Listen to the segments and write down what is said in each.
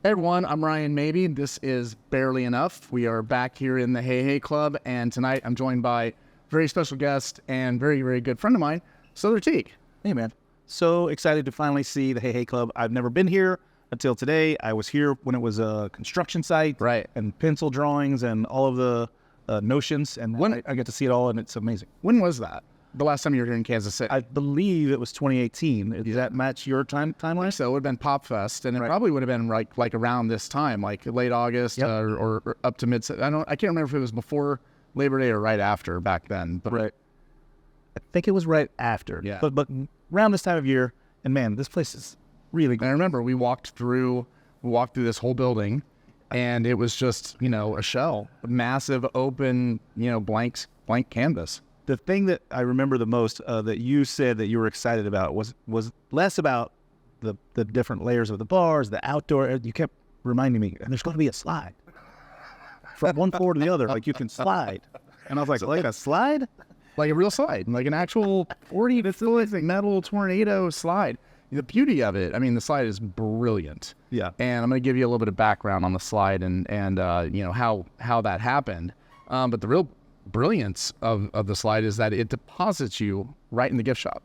Hey everyone, I'm Ryan Maybe. This is Barely Enough. We are back here in the Hey Hey Club, and tonight I'm joined by a very special guest and very, very good friend of mine, Sother Teague. Hey man, so excited to finally see the Hey Hey Club. I've never been here until today. I was here when it was a construction site, Right. and pencil drawings and all of the notions, and when I get to see it all, and it's amazing. When was that? The last time you were here in Kansas City? I believe it was 2018. Does that match your timeline? So it would have been Pop Fest, and it probably would have been like around this time, like late August or up to mid. I can't remember if it was before Labor Day or right after back then. But Right. I think it was right after. Yeah. But around this time of year, and man, this place is really And good. I remember we walked through this whole building, and it was just a shell, a massive open blank canvas. The thing that I remember the most that you said that you were excited about was less about the different layers of the bars, the outdoor. You kept reminding me, and there's going to be a slide from one floor to the other, like you can slide. And I was like a slide? Like a real slide, like an actual 40-foot metal tornado slide. The beauty of it, I mean, the slide is brilliant. Yeah. And I'm going to give you a little bit of background on the slide and how that happened. But the real brilliance of the slide is that it deposits you right in the gift shop.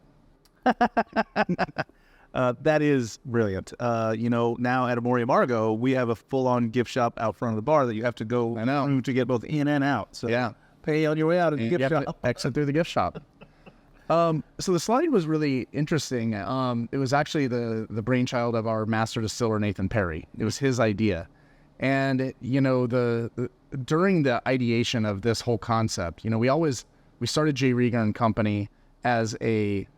That is brilliant. Now at Amor y Amargo, we have a full-on gift shop out front of the bar that you have to go through to get both in and out. So Yeah. pay on your way out of the gift shop. Exit through the gift shop. So the slide was really interesting. It was actually the brainchild of our master distiller, Nathan Perry. It was his idea. And, during the ideation of this whole concept, we started J. Rieger and Company as a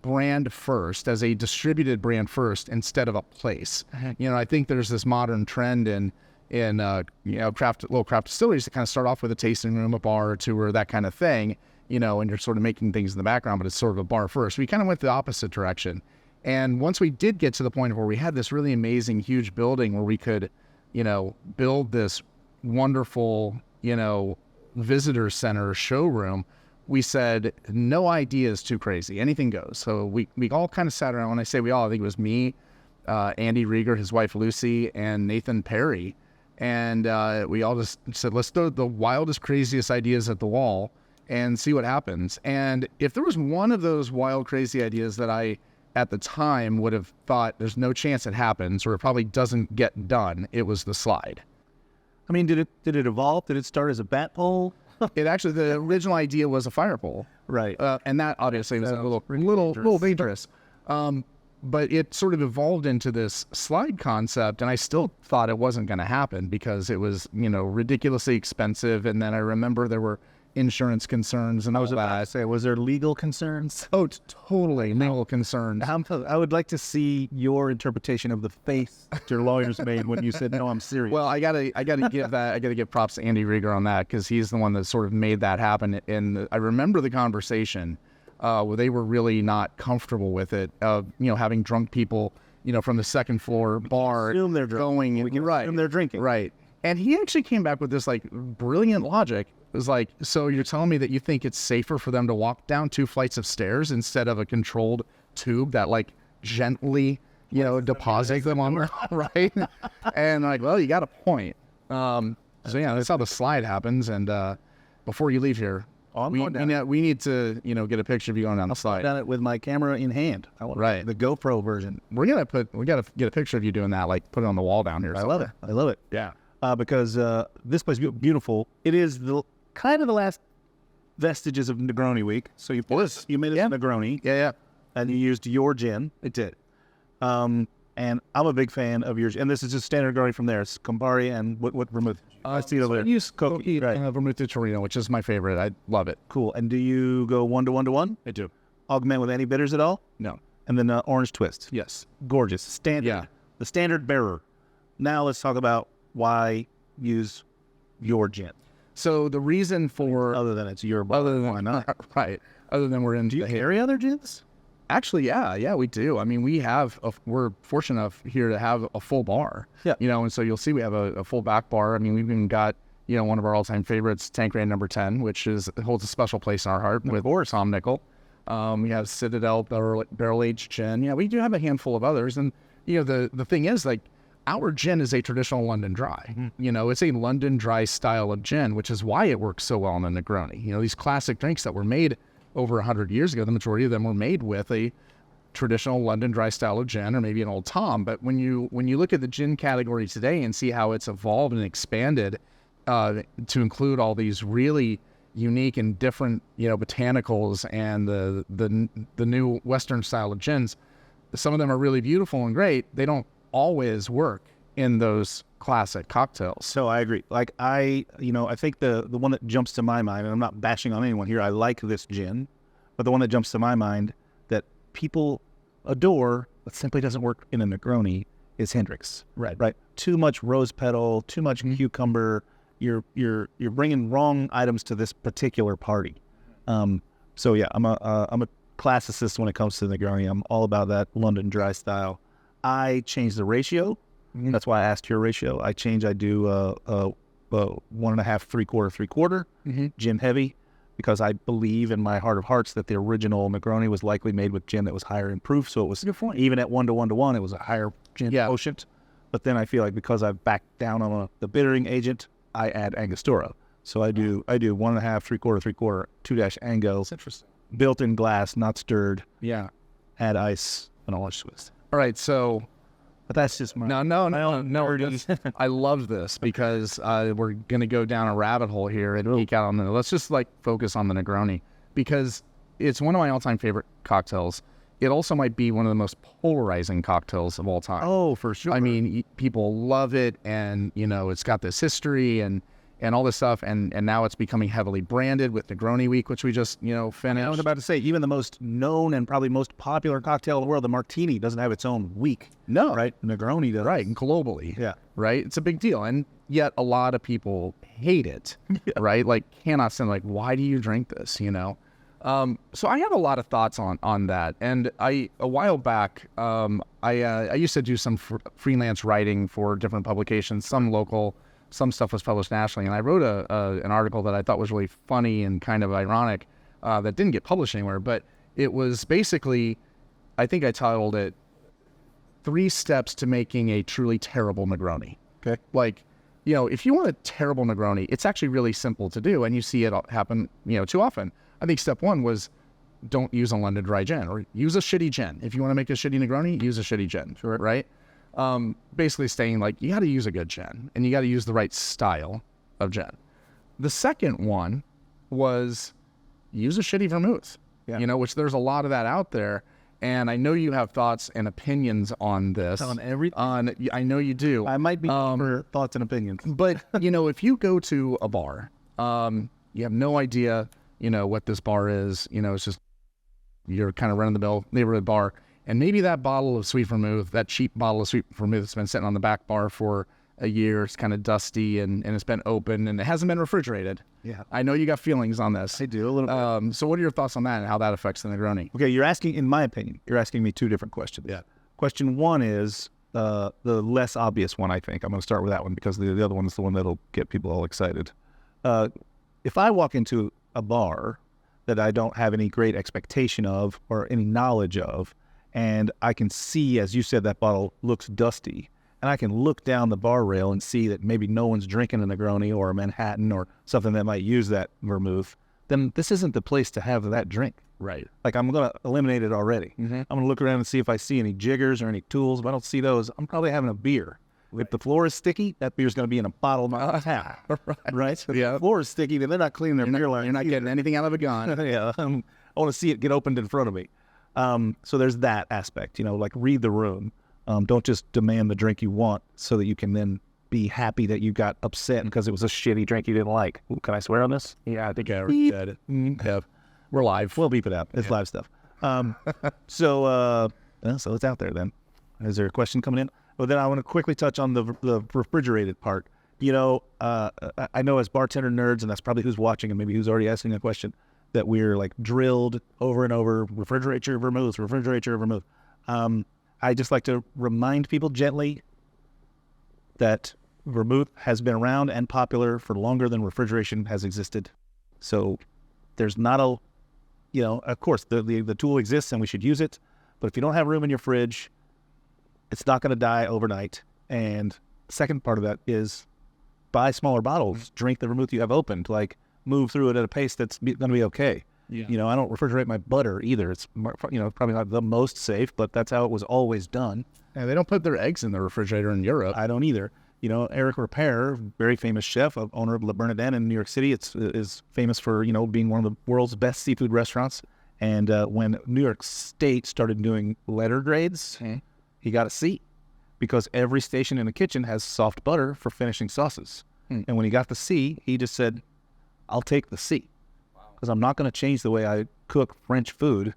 brand first, as a distributed brand first, instead of a place. I think there's this modern trend in little craft distilleries to kind of start off with a tasting room, a bar or two, or that kind of thing, and you're sort of making things in the background, but it's sort of a bar first. We kind of went the opposite direction. And once we did get to the point where we had this really amazing, huge building where we could, build this wonderful, visitor center showroom, we said, no idea is too crazy. Anything goes. So we all kind of sat around. When I say we all, I think it was me, Andy Rieger, his wife Lucy, and Nathan Perry. And we all just said, let's throw the wildest, craziest ideas at the wall and see what happens. And if there was one of those wild, crazy ideas that I, at the time, would have thought there's no chance it happens or it probably doesn't get done, it was the slide. I mean, did it evolve? Did it start as a bat pole? It actually, the original idea was a fire pole. Right. And that obviously was a little dangerous. But it sort of evolved into this slide concept, and I still thought it wasn't going to happen because it was, ridiculously expensive. And then I remember there were insurance concerns and all that. I say, was there legal concerns? Oh, totally legal concerns. I would like to see your interpretation of the face that your lawyers made when you said, "No, I'm serious." Well, I gotta give props to Andy Rieger on that because he's the one that sort of made that happen. And I remember the conversation where they were really not comfortable with it. Having drunk people, from the second floor bar assume they're going, we can right, assume they're drinking, right. And he actually came back with this brilliant logic. It was like, so you're telling me that you think it's safer for them to walk down 2 flights of stairs instead of a controlled tube that gently, deposit them on, right? And well, you got a point. So yeah, that's how the slide happens. And before you leave here, we need to, get a picture of you going down the slide. Done it with my camera in hand. I want the GoPro version. We gotta get a picture of you doing that, put it on the wall down here. I love it. Yeah. Because this place is beautiful. It is the kind of the last vestiges of Negroni week. So you made it Negroni. Yeah. And you used your gin. It did. And I'm a big fan of yours. And this is just standard Negroni from there. It's Campari and what vermouth? I see it over there. I use Cokie, right. Vermouth de Torino, which is my favorite. I love it. Cool. And do you go 1-to-1-to-1? I do. Augment with any bitters at all? No. And then orange twist. Yes. Gorgeous. Standard. Yeah. The standard bearer. Now let's talk about why use your gin. So the reason for other than it's your why not? Right. Other than we're in. Do you carry other gins? Actually, yeah, we do. I mean, we're fortunate enough here to have a full bar. Yeah. And so you'll see we have a full back bar. I mean, we've even got one of our all-time favorites, Tanqueray number 10, which holds a special place in our heart with Tom Nickel. We have Citadel barrel aged gin. Yeah, we do have a handful of others, and the thing is, our gin is a traditional London dry. Mm-hmm. You know, it's a London dry style of gin, which is why it works so well in the Negroni. You know, these classic drinks that were made over 100 years ago, the majority of them were made with a traditional London dry style of gin, or maybe an Old Tom. But when you look at the gin category today and see how it's evolved and expanded to include all these really unique and different, you know, botanicals and the new Western style of gins, some of them are really beautiful and great. They don't always work in those classic cocktails. So I agree. Like I think the one that jumps to my mind, and I'm not bashing on anyone here, I like this gin, but the one that jumps to my mind that people adore but simply doesn't work in a Negroni is Hendrix. Right. Too much rose petal, too much cucumber. You're bringing wrong items to this particular party. So yeah, I'm a classicist when it comes to Negroni. I'm all about that London dry style. I change the ratio. That's why I asked your ratio. I do 1.5, 3/4, gin heavy, because I believe in my heart of hearts that the original Negroni was likely made with gin that was higher in proof. So it was, even at 1:1:1, it was a higher gin quotient. But then I feel like because I've backed down on the bittering agent, I add Angostura. So I do 1.5, 3/4, 2- Ango. That's interesting. Built in glass, not stirred. Yeah. Add ice and all that twist. All right. So, but that's just my no. I love this because we're gonna go down a rabbit hole here and geek out on the. Let's just like focus on the Negroni because it's one of my all-time favorite cocktails. It also might be one of the most polarizing cocktails of all time. Oh, for sure. I mean, people love it, and you know, it's got this history and all this stuff, and now it's becoming heavily branded with Negroni Week, which we just finished. I was about to say, even the most known and probably most popular cocktail in the world, the Martini, doesn't have its own week. No, right? Negroni does. Right, and globally. Yeah, right. It's a big deal, and yet a lot of people hate it. Right, like cannot stand. Like, why do you drink this? You know. So I have a lot of thoughts on that, and a while back, I used to do some freelance writing for different publications, some local. Some stuff was published nationally, and I wrote an article that I thought was really funny and kind of ironic that didn't get published anywhere, but it was basically, I think I titled it, 3 Steps to Making a Truly Terrible Negroni. Okay. Like, you know, if you want a terrible Negroni, it's actually really simple to do, and you see it happen, too often. I think step 1 was don't use a London dry gin, or use a shitty gin. If you want to make a shitty Negroni, use a shitty gin, sure. Right? Basically saying like you got to use a good gin and you got to use the right style of gin. The second one was use a shitty vermouth, which there's a lot of that out there. And I know you have thoughts and opinions on this. On everything? I know you do. I might be for thoughts and opinions. But, if you go to a bar, you have no idea, what this bar is. It's just you're kind of run-of-the-mill neighborhood bar. And maybe that bottle of sweet vermouth, that cheap bottle of sweet vermouth has been sitting on the back bar for a year. It's kind of dusty and it's been open and it hasn't been refrigerated. Yeah. I know you got feelings on this. I do, a little bit. So what are your thoughts on that and how that affects the Negroni? Okay, you're asking, in my opinion, me 2 different questions. Yeah. Question 1 is the less obvious one, I think. I'm going to start with that one because the other one is the one that'll get people all excited. If I walk into a bar that I don't have any great expectation of or any knowledge of, and I can see, as you said, that bottle looks dusty, and I can look down the bar rail and see that maybe no one's drinking a Negroni or a Manhattan or something that might use that vermouth, then this isn't the place to have that drink. Right. Like, I'm going to eliminate it already. Mm-hmm. I'm going to look around and see if I see any jiggers or any tools. If I don't see those, I'm probably having a beer. Right. If the floor is sticky, that beer's going to be in a bottle of my tap. Right? If the floor is sticky, then they're not cleaning their beer line. You're not getting anything out of a gun. Yeah. I want to see it get opened in front of me. So there's that aspect, like read the room. Don't just demand the drink you want so that you can then be happy that you got upset because it was a shitty drink you didn't like. Ooh, can I swear on this? Yeah, I think I already did. Yeah. We're live. We'll beep it out. It's live stuff. So it's out there then. Is there a question coming in? Well, then I want to quickly touch on the refrigerated part. I know as bartender nerds, and that's probably who's watching and maybe who's already asking a question, that we're like drilled over and over, refrigerate your vermouth. I just like to remind people gently that vermouth has been around and popular for longer than refrigeration has existed. So there's not of course the tool exists and we should use it, but if you don't have room in your fridge, it's not going to die overnight. And the second part of that is buy smaller bottles, drink the vermouth you have opened, like move through it at a pace that's going to be okay. Yeah. You know, I don't refrigerate my butter either. It's, probably not the most safe, but that's how it was always done. And they don't put their eggs in the refrigerator in Europe. I don't either. You know, Eric Repair, very famous chef, owner of La Bernardin in New York City, is famous for, being one of the world's best seafood restaurants. And when New York State started doing letter grades, he got a C because every station in the kitchen has soft butter for finishing sauces. And when he got the C, he just said, I'll take the C because I'm not going to change the way I cook French food.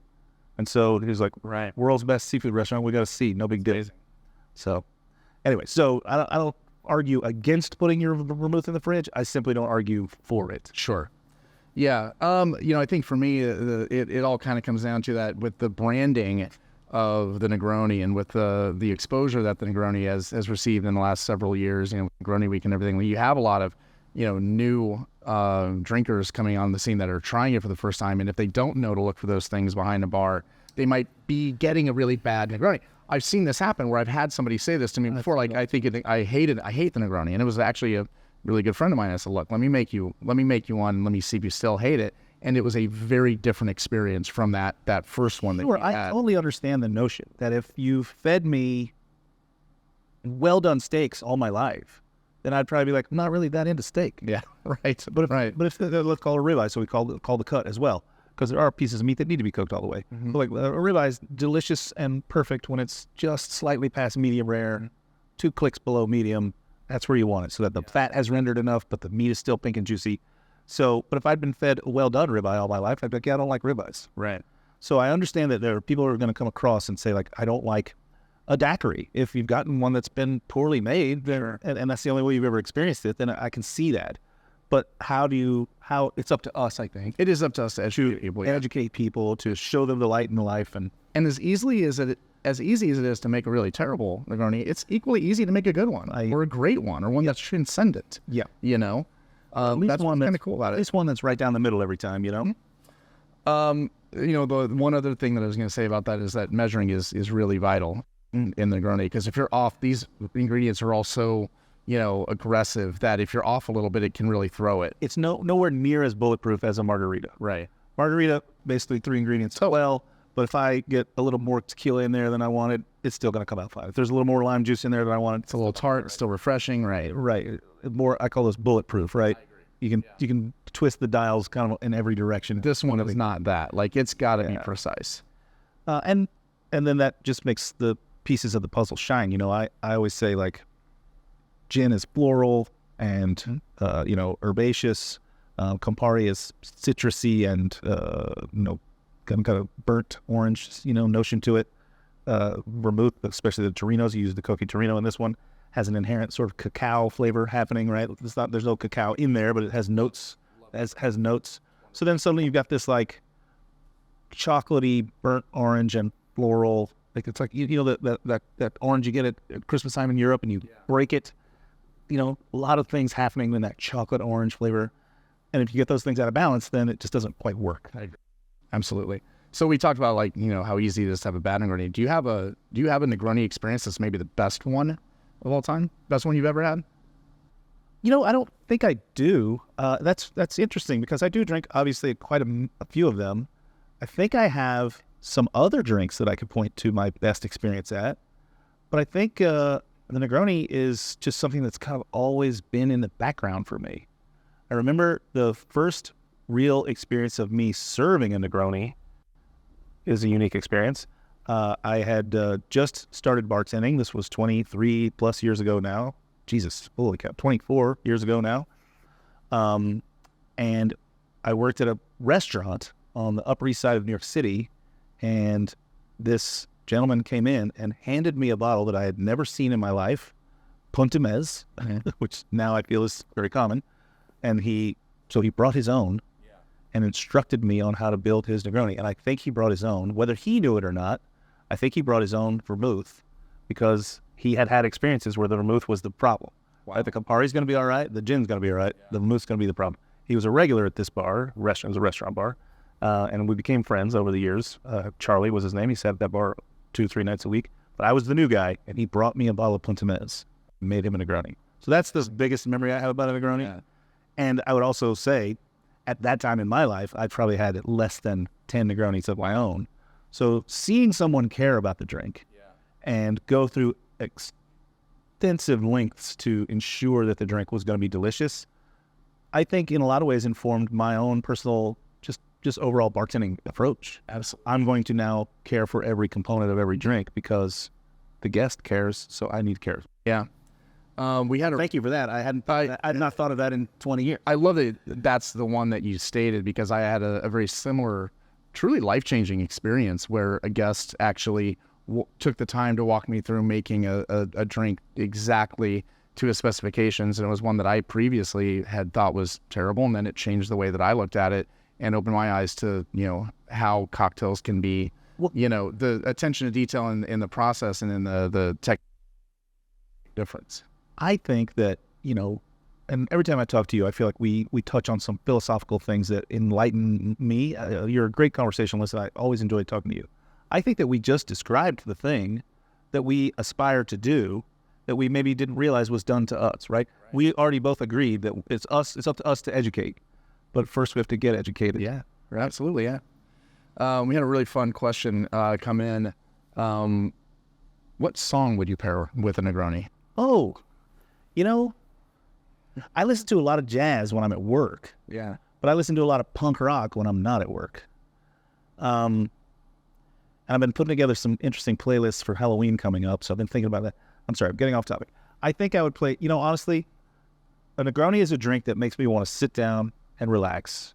And so he was like, Right. world's best seafood restaurant, we got a C, no big deal. Amazing. So anyway, I don't argue against putting your vermouth in the fridge. I simply don't argue for it. Sure. Yeah. I think for me, it all kind of comes down to that with the branding of the Negroni and with the exposure that the Negroni has received in the last several years, Negroni Week and everything. You have a lot of, new drinkers coming on the scene that are trying it for the first time. And if they don't know to look for those things behind the bar, they might be getting a really bad Negroni. I've seen this happen where I've had somebody say this to me before, like, I hate the Negroni. And it was actually a really good friend of mine. I said, look, let me make you one and let me see if you still hate it. And it was a very different experience from that first one that you had. I totally understand the notion that if you fed me well-done steaks all my life, then I'd probably be like, I'm not really that into steak. Yeah, right. But if, right. But if let's call it a ribeye, so we call the cut as well, because there are pieces of meat that need to be cooked all the way. Mm-hmm. So like a ribeye is delicious and perfect when it's just slightly past medium rare, 2 clicks below medium. That's where you want it, so that the fat has rendered enough, but the meat is still pink and juicy. So, but if I'd been fed a well-done ribeye all my life, I'd be like, yeah, I don't like ribeyes. Right. So I understand that there are people who are going to come across and say, like, I don't like a daiquiri. If you've gotten one that's been poorly made, and that's the only way you've ever experienced it, then I can see that. But how it's up to us, I think. It is up to us to educate people. Educate people, to show them the light in life. And as easy as it is to make a really terrible Negroni, it's equally easy to make a good one, or a great one, or one that's transcendent. Yeah. That's what's kind of cool about it. At least one that's right down the middle every time, The one other thing that I was going to say about that is that measuring is really vital in the Negroni, because if you're off, these ingredients are also, aggressive, that if you're off a little bit, it can really throw it. It's nowhere near as bulletproof as a margarita. Right. Margarita, basically 3 ingredients. Well, but if I get a little more tequila in there than I wanted, it's still going to come out fine. If there's a little more lime juice in there than I wanted, It's a little tart, still refreshing. Right. Right. More, I call those bulletproof, right? You can twist the dials kind of in every direction. This one is not that. Like, it's got to be precise. And then that just makes the pieces of the puzzle shine. I always say, like, gin is floral and, herbaceous. Campari is citrusy and, kind of burnt orange, notion to it. Vermouth, especially the Torinos, you use the Coqui Torino in this one, has an inherent sort of cacao flavor happening, right? There's no cacao in there, but it has notes. Has notes. So then suddenly you've got this like chocolatey, burnt orange and floral. Like it's like that orange you get at Christmas time in Europe, and you break it. A lot of things happening in that chocolate orange flavor. And if you get those things out of balance, then it just doesn't quite work. I agree. Absolutely. So we talked about, like, how easy it is to have a bad Negroni. Do you have a Negroni experience that's maybe the best one of all time? Best one you've ever had? I don't think I do. That's interesting because I do drink, obviously, quite a few of them. I think I have some other drinks that I could point to my best experience at. But I think the Negroni is just something that's kind of always been in the background for me. I remember the first real experience of me serving a Negroni is a unique experience. I had just started bartending. This was 23 plus years ago now. Jesus, holy cow, 24 years ago now. And I worked at a restaurant on the Upper East Side of New York City, and this gentleman came in and handed me a bottle that I had never seen in my life, Pontemez, which now I feel is very common. And he brought his own and instructed me on how to build his Negroni. And I think he brought his own, whether he knew it or not. I think he brought his own vermouth because he had experiences where the vermouth was the problem. Wow. Right? The Campari's going to be all right. The gin's going to be all right. The vermouth's going to be the problem. He was a regular at this bar. It was a restaurant bar. And we became friends over the years. Charlie was his name. He sat at that bar 2-3 nights a week. But I was the new guy, and he brought me a bottle of Pontemez. made him a Negroni. So that's the biggest memory I have about a Negroni. Yeah. And I would also say, at that time in my life, I probably had less than 10 Negronis of my own. So seeing someone care about the drink and go through extensive lengths to ensure that the drink was going to be delicious, I think in a lot of ways informed my own personal, just overall bartending approach. Absolutely. I'm going to now care for every component of every drink because the guest cares, so I need to care. Yeah. We had a Thank you for that. I had not thought of that in 20 years. I love that that's the one that you stated, because I had a very similar, truly life-changing experience where a guest actually took the time to walk me through making a drink exactly to his specifications. And it was one that I previously had thought was terrible. And then it changed the way that I looked at it and opened my eyes to, how cocktails can be, the attention to detail in the process and in the tech difference. I think that, and every time I talk to you, I feel like we touch on some philosophical things that enlighten me. You're a great conversationalist. I always enjoy talking to you. I think that we just described the thing that we aspire to do that we maybe didn't realize was done to us, right? We already both agreed that it's up to us to educate, but first we have to get educated. Yeah, absolutely, yeah. We had a really fun question come in. What song would you pair with a Negroni? Oh, I listen to a lot of jazz when I'm at work. Yeah. But I listen to a lot of punk rock when I'm not at work. And I've been putting together some interesting playlists for Halloween coming up, so I've been thinking about that. I'm sorry, I'm getting off topic. I think I would play, honestly, a Negroni is a drink that makes me want to sit down and relax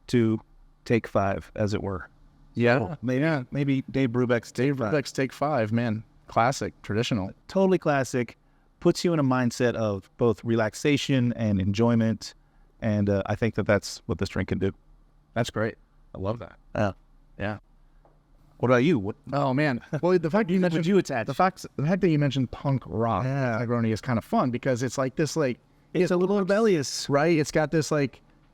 to take 5, as it were. Yeah. Maybe Dave Brubeck's Take 5. Brubeck's Take 5, man. Classic, traditional. Totally classic. Puts you in a mindset of both relaxation and enjoyment. And I think that's what this drink can do. That's great. I love that. Yeah. What about you? Oh man. Well, the fact you mentioned the fact that you mentioned punk rock Negroni is kind of fun, because it's like this, it's a little rebellious, right? It's got this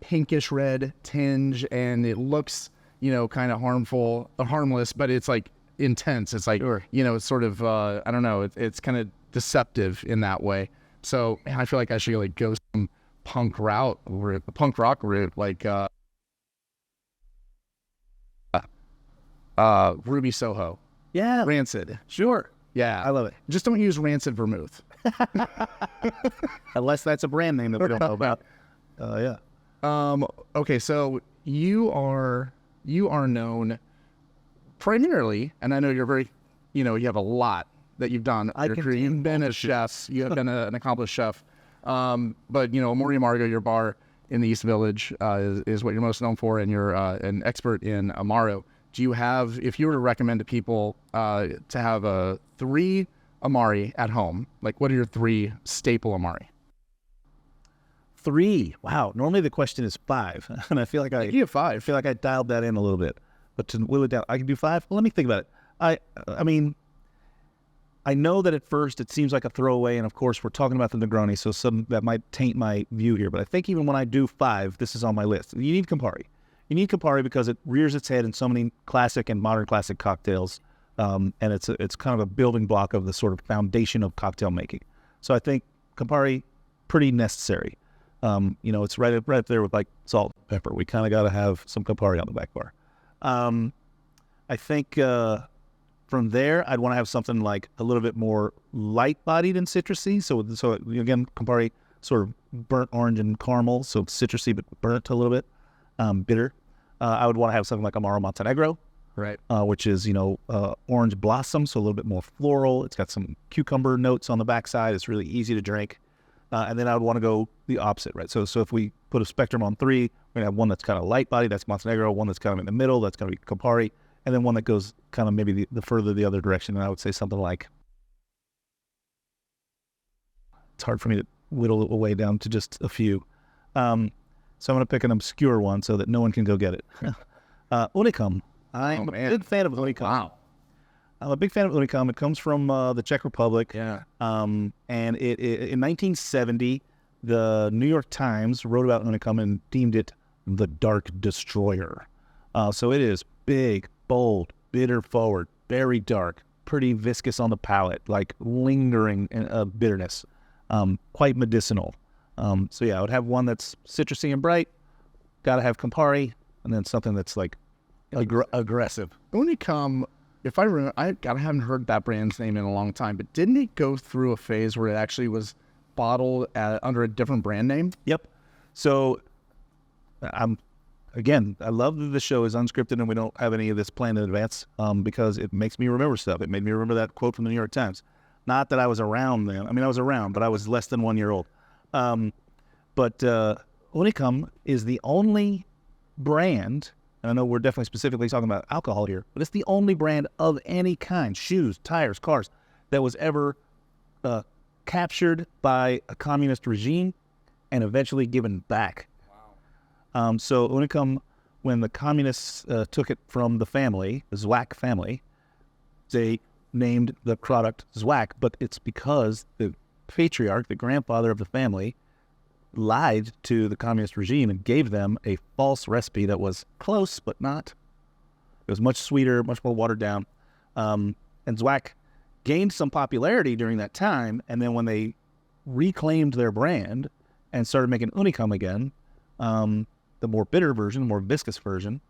pinkish red tinge, and it looks kind of harmless, but it's intense. It's it's sort of I don't know. It's kind of deceptive in that way. So man, I feel like I should go some punk rock route, Ruby Soho. Yeah. Rancid. Sure. Yeah. I love it. Just don't use Rancid Vermouth. Unless that's a brand name that we don't know about. Yeah. Okay, so you are known primarily, and I know you're very, you have a lot that you've done. You've been a chef. You have been an accomplished chef. But Amor y Amargo, your bar in the East Village, is what you're most known for, and you're an expert in Amaro. Do you have, if you were to recommend to people to have 3 Amari at home, what are your 3 staple Amari? 3. Wow. Normally the question is 5, and I feel like you have 5. I feel like I dialed that in a little bit, but to will it down, I can do 5. Well, let me think about it. I mean, I know that at first it seems like a throwaway, and of course we're talking about the Negroni, so that might taint my view here. But I think even when I do 5, this is on my list. You need Campari. You need Campari because it rears its head in so many classic and modern classic cocktails, and it's kind of a building block of the sort of foundation of cocktail making. So I think Campari, pretty necessary. It's right up there with salt and pepper. We kind of got to have some Campari on the back bar. I think from there, I'd want to have something a little bit more light-bodied and citrusy. So again, Campari, sort of burnt orange and caramel, so citrusy but burnt a little bit, bitter. I would want to have something like Amaro Montenegro, right? Which is orange blossom, so a little bit more floral. It's got some cucumber notes on the backside. It's really easy to drink. And then I would want to go the opposite, right? So if we put a spectrum on 3, we're going to have one that's kind of light body, that's Montenegro, one that's kind of in the middle, that's going to be Campari, and then one that goes kind of maybe the further the other direction. And I would say something like, it's hard for me to whittle it away down to just a few. So I'm going to pick an obscure one so that no one can go get it. Unicum. I'm a big fan of Unicum. Wow. I'm a big fan of Unicum. It comes from the Czech Republic. Yeah. And it in 1970, the New York Times wrote about Unicum and deemed it the Dark Destroyer. So it is big, bold, bitter forward, very dark, pretty viscous on the palate, lingering bitterness. quite medicinal. So yeah, I would have one that's citrusy and bright. Got to have Campari, and then something that's like aggressive. Unicum, if I remember, I haven't heard that brand's name in a long time, but didn't it go through a phase where it actually was bottled under a different brand name? Yep. So again, I love that the show is unscripted and we don't have any of this planned in advance, because it makes me remember stuff. It made me remember that quote from the New York Times. Not that I was around then. I mean, I was around, but I was less than 1 year old. But Unicum is the only brand, and I know we're definitely specifically talking about alcohol here, but it's the only brand of any kind, shoes, tires, cars, that was ever captured by a communist regime and eventually given back. Wow. So Unicum, when the communists took it from the family, the Zwack family, they named the product Zwack, but it's because the patriarch, the grandfather of the family, lied to the communist regime and gave them a false recipe that was close, but not. It was much sweeter, much more watered down. And Zwack gained some popularity during that time, and then when they reclaimed their brand and started making Unicum again, the more bitter version, the more viscous version,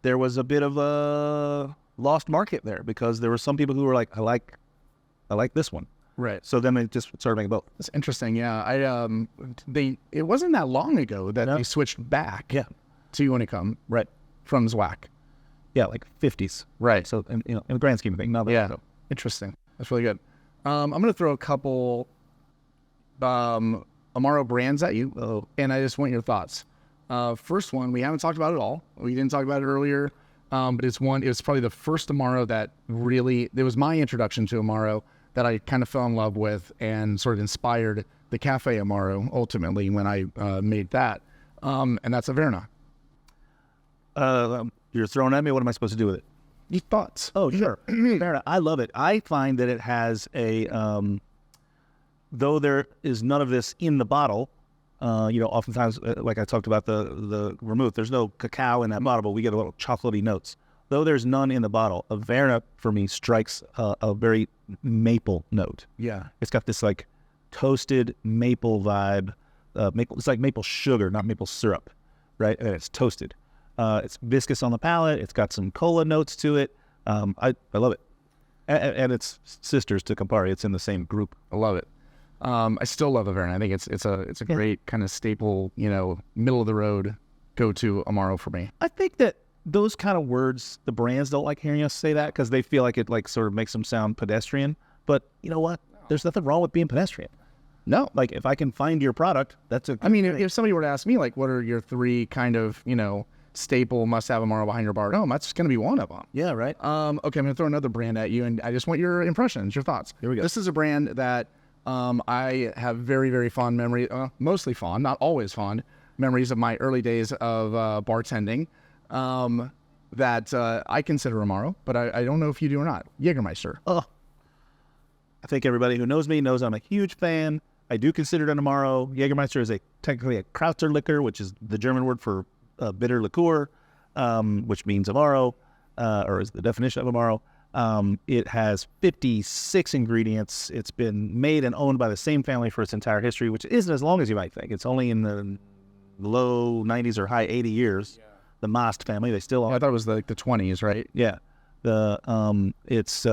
there was a bit of a lost market there because there were some people who were like, I like this one. Right. So then they just started making both. That's interesting. Yeah. It wasn't that long ago that they switched back to Unicum. Right. From Zwack. Yeah, like 50s. Right. So, in the grand scheme of things, not that long ago. Interesting. That's really good. I'm going to throw a couple Amaro brands at you, and I just want your thoughts. First one, we haven't talked about it at all. We didn't talk about it earlier, but it was probably the first Amaro that really, it was my introduction to Amaro that I kind of fell in love with and sort of inspired the Cafe Amaro ultimately when I made that. And that's Averna. You're throwing at me. What am I supposed to do with it? Your thoughts? Oh, sure. Averna. I love it. I find that it has a, though there is none of this in the bottle, oftentimes, like I talked about the vermouth, there's no cacao in that bottle, but we get a little chocolatey notes. Though there's none in the bottle, Averna for me strikes a very maple note. Yeah. It's got this like toasted maple vibe. It's like maple sugar, not maple syrup, right? And it's toasted. It's viscous on the palate. It's got some cola notes to it. I love it. And it's sisters to Campari. It's in the same group. I love it. I still love Averna. I think it's a great kind of staple, middle of the road go-to Amaro for me. I think that those kind of words, the brands don't like hearing us say that because they feel like it like sort of makes them sound pedestrian. But you know what? There's nothing wrong with being pedestrian. No. Like if I can find your product, that's a. I mean, if somebody were to ask me, like, what are your three kind of, staple must-have Amaro behind your bar? No, that's going to be one of them. Yeah, right. Okay, I'm going to throw another brand at you, and I just want your impressions, your thoughts. Here we go. This is a brand that I have very, very fond memory, mostly fond, not always fond, memories of my early days of bartending. That I consider Amaro, but I don't know if you do or not. Jägermeister. Oh, I think everybody who knows me knows I'm a huge fan. I do consider it an Amaro. Jägermeister is technically a Krautzer liquor, which is the German word for bitter liqueur, which means Amaro, or is the definition of Amaro. It has 56 ingredients. It's been made and owned by the same family for its entire history, which isn't as long as you might think. It's only in the low 90s or high 80 years. Yeah. The Mast family, they still own. I thought it was like the 20s, right? Yeah. It's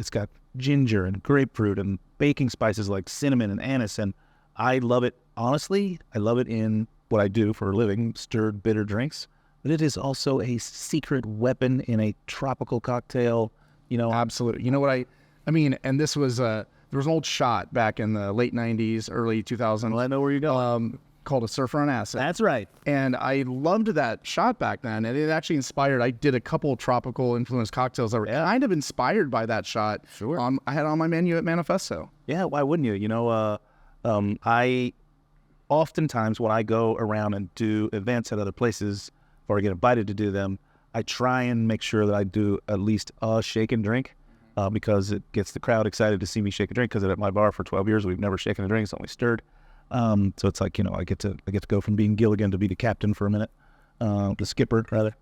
got ginger and grapefruit and baking spices like cinnamon and anise, and I love it. Honestly, I love it in what I do for a living, stirred bitter drinks. But it is also a secret weapon in a tropical cocktail. Absolutely. You know what I mean? And this was there was an old shot back in the late 90s, early 2000s. Well, I know where you're going. Called a Surfer on Acid. That's right. And I loved that shot back then. And it actually inspired, I did a couple tropical influenced cocktails that were kind of inspired by that shot. Sure. I had on my menu at Manifesto. Yeah, why wouldn't you? I oftentimes when I go around and do events at other places or I get invited to do them, I try and make sure that I do at least a shake and drink because it gets the crowd excited to see me shake a drink because at my bar for 12 years, we've never shaken a drink. It's only stirred. So it's like, I get to go from being Gilligan to be the captain for a minute, the skipper rather.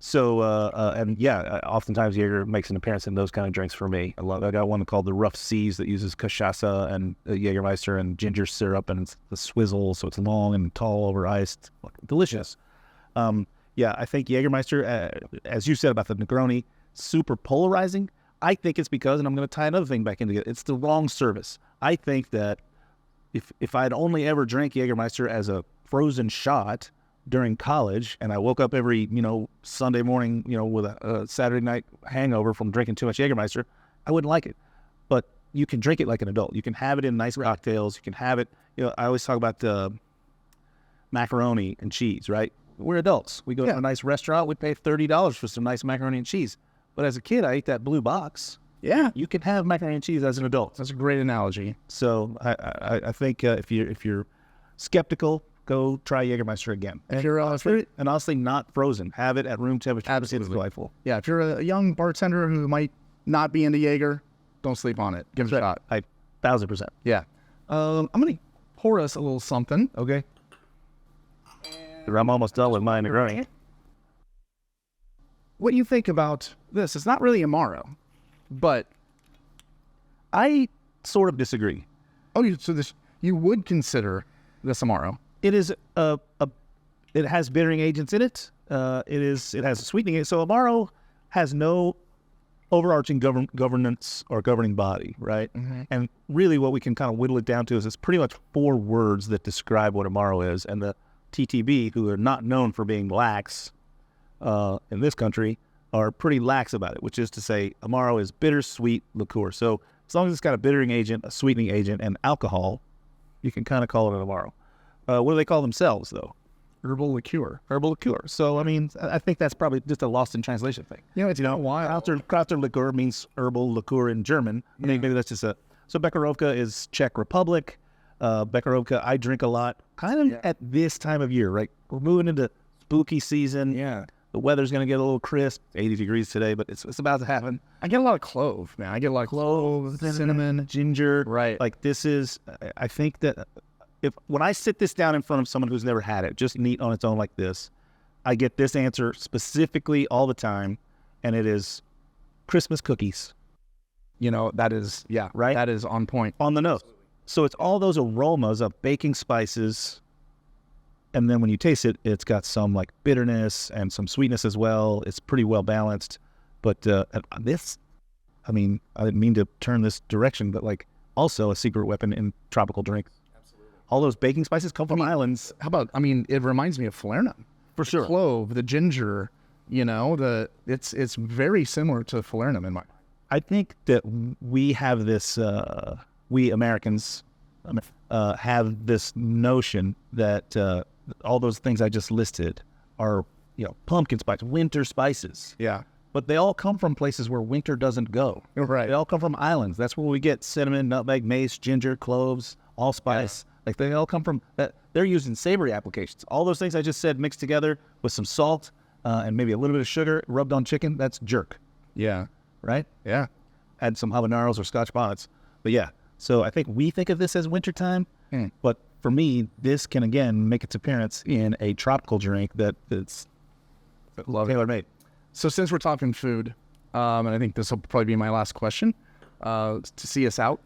So, and yeah, oftentimes Jaeger makes an appearance in those kind of drinks for me. I got one called the Rough Seas that uses cachaça and Jägermeister and ginger syrup, and it's the swizzle, so it's long and tall over ice. It's delicious. Yeah, I think Jägermeister, as you said about the Negroni, super polarizing. I think it's because, and I'm going to tie another thing back into it, it's the wrong service. I think that if I'd only ever drank Jägermeister as a frozen shot during college, and I woke up every, Sunday morning, with a Saturday night hangover from drinking too much Jägermeister, I wouldn't like it. But you can drink it like an adult. You can have it in nice cocktails. You can have it, I always talk about the macaroni and cheese, right? We're adults. We go to a nice restaurant, we pay $30 for some nice macaroni and cheese. But as a kid, I ate that blue box. Yeah. You can have macaroni and cheese as an adult. That's a great analogy. So I think if you're skeptical, go try Jägermeister again. If you're and honestly, not frozen. Have it at room temperature. Absolutely. It's delightful. Yeah, if you're a young bartender who might not be into Jaeger, don't sleep on it. Give it a shot. 1,000%. Yeah. I'm going to pour us a little something. Okay. I'm almost done with my Negroni. What do you think about this? It's not really Amaro, but I sort of disagree. So you would consider this Amaro? It is it has bittering agents in it. It has a sweetening agent. So Amaro has no overarching governance or governing body, right? Mm-hmm. And really, what we can kind of whittle it down to is it's pretty much 4 words that describe what Amaro is. And the TTB, who are not known for being lax in this country, are pretty lax about it, which is to say Amaro is bittersweet liqueur. So as long as it's got a bittering agent, a sweetening agent, and alcohol, you can kind of call it an Amaro. What do they call themselves, though? Herbal liqueur. Herbal liqueur. So, I mean, I think that's probably just a lost in translation thing. It's why Krauter liqueur means herbal liqueur in German. I think maybe that's just So Bekarovka is Czech Republic. Bekarovka, I drink a lot kind of at this time of year, right? We're moving into spooky season. Yeah. The weather's going to get a little crisp, 80 degrees today, but it's about to happen. I get a lot of clove, man. I get a lot of clove, cinnamon, ginger. Right. Like this is, I think that when I sit this down in front of someone who's never had it, just neat on its own like this, I get this answer specifically all the time, and it is Christmas cookies. That is, right? That is on point. On the nose. So it's all those aromas of baking spices, and then when you taste it, it's got some like bitterness and some sweetness as well. It's pretty well balanced. But this, I mean, I didn't mean to turn this direction, but like also a secret weapon in tropical drinks. Absolutely. All those baking spices come from islands. How about, it reminds me of falernum. For sure. The clove, the ginger, it's very similar to falernum in my mind. I think that we have this, we Americans have this notion that all those things I just listed are, pumpkin spice, winter spices. Yeah. But they all come from places where winter doesn't go. Right. They all come from islands. That's where we get cinnamon, nutmeg, mace, ginger, cloves, allspice. Yeah. Like they all come from that. They're used in savory applications. All those things I just said mixed together with some salt and maybe a little bit of sugar rubbed on chicken. That's jerk. Yeah. Right? Yeah. Add some habaneros or Scotch bonnets. But yeah. So I think we think of this as wintertime. But for me, this can again make its appearance in a tropical drink that's tailor-made. So since we're talking food, and I think this will probably be my last question to see us out.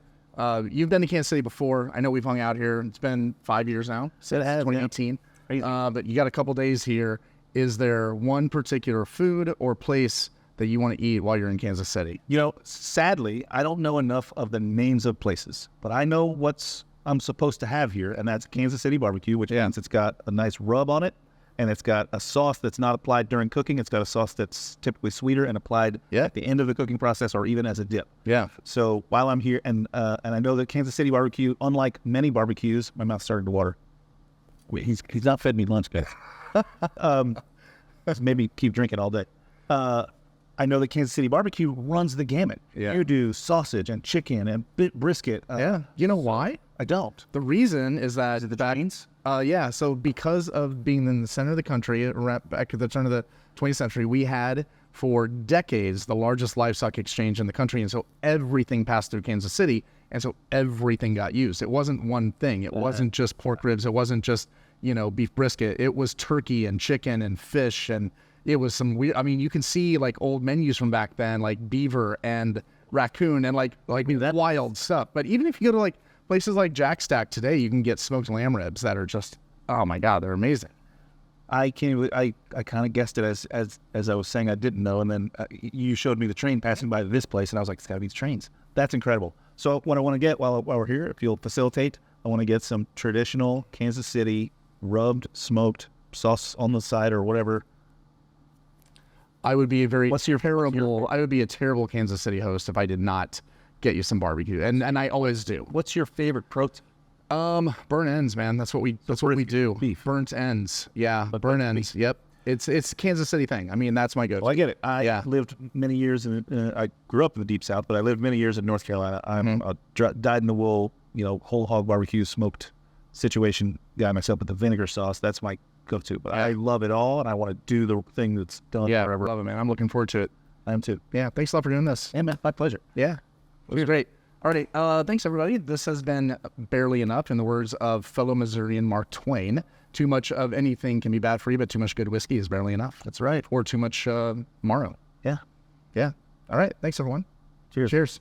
You've been to Kansas City before. I know we've hung out here. It's been 5 years now, since 2018. But you got a couple days here. Is there one particular food or place that you want to eat while you're in Kansas City? Sadly, I don't know enough of the names of places, but I know what's I'm supposed to have here, and that's Kansas City barbecue, which means it's got a nice rub on it, and it's got a sauce that's not applied during cooking. It's got a sauce that's typically sweeter and applied at the end of the cooking process or even as a dip. Yeah. So while I'm here, and I know that Kansas City barbecue, unlike many barbecues, my mouth's starting to water. Wait, he's not fed me lunch, guys. Maybe keep drinking all day. I know that Kansas City barbecue runs the gamut. Yeah. You do sausage and chicken and brisket. You know why? I don't. The reason is that the beans? So because of being in the center of the country, back at the turn of the 20th century, we had for decades the largest livestock exchange in the country, and so everything passed through Kansas City, and so everything got used. It wasn't one thing. It wasn't just pork ribs. It wasn't just beef brisket. It was turkey and chicken and fish and it was some weird. I mean, you can see like old menus from back then, like beaver and raccoon and like that wild stuff. But even if you go to like places like Jack Stack today, you can get smoked lamb ribs that are just, oh my God, they're amazing. I can't. I kind of guessed it as I was saying I didn't know, and then you showed me the train passing by this place, and I was like, it's gotta be these trains. That's incredible. So what I want to get while we're here, if you'll facilitate, I want to get some traditional Kansas City rubbed smoked sauce on the side or whatever. I would be What's your I would be a terrible Kansas City host if I did not get you some barbecue, and I always do. What's your favorite protein? Burnt ends, man. That's what we do. Beef. Burnt ends. Yeah, burnt ends. Beef. Yep. It's Kansas City thing. I mean, that's my go-to. Well, I get it. I lived many years I grew up in the Deep South, but I lived many years in North Carolina. I'm a dyed-in-the-wool, whole hog barbecue smoked situation guy myself with the vinegar sauce. That's my go-to. But I love it all, and I want to do the thing that's done forever. Love it, man. I'm looking forward to it. I am too. Yeah, thanks a lot for doing this. Yeah, man, my pleasure. Yeah, it was great. All right, thanks everybody. This has been barely enough, in the words of fellow Missourian Mark Twain. Too much of anything can be bad for you, but too much good whiskey is barely enough. That's right. Or too much Morrow. Yeah. Yeah. All right, thanks everyone. Cheers. Cheers.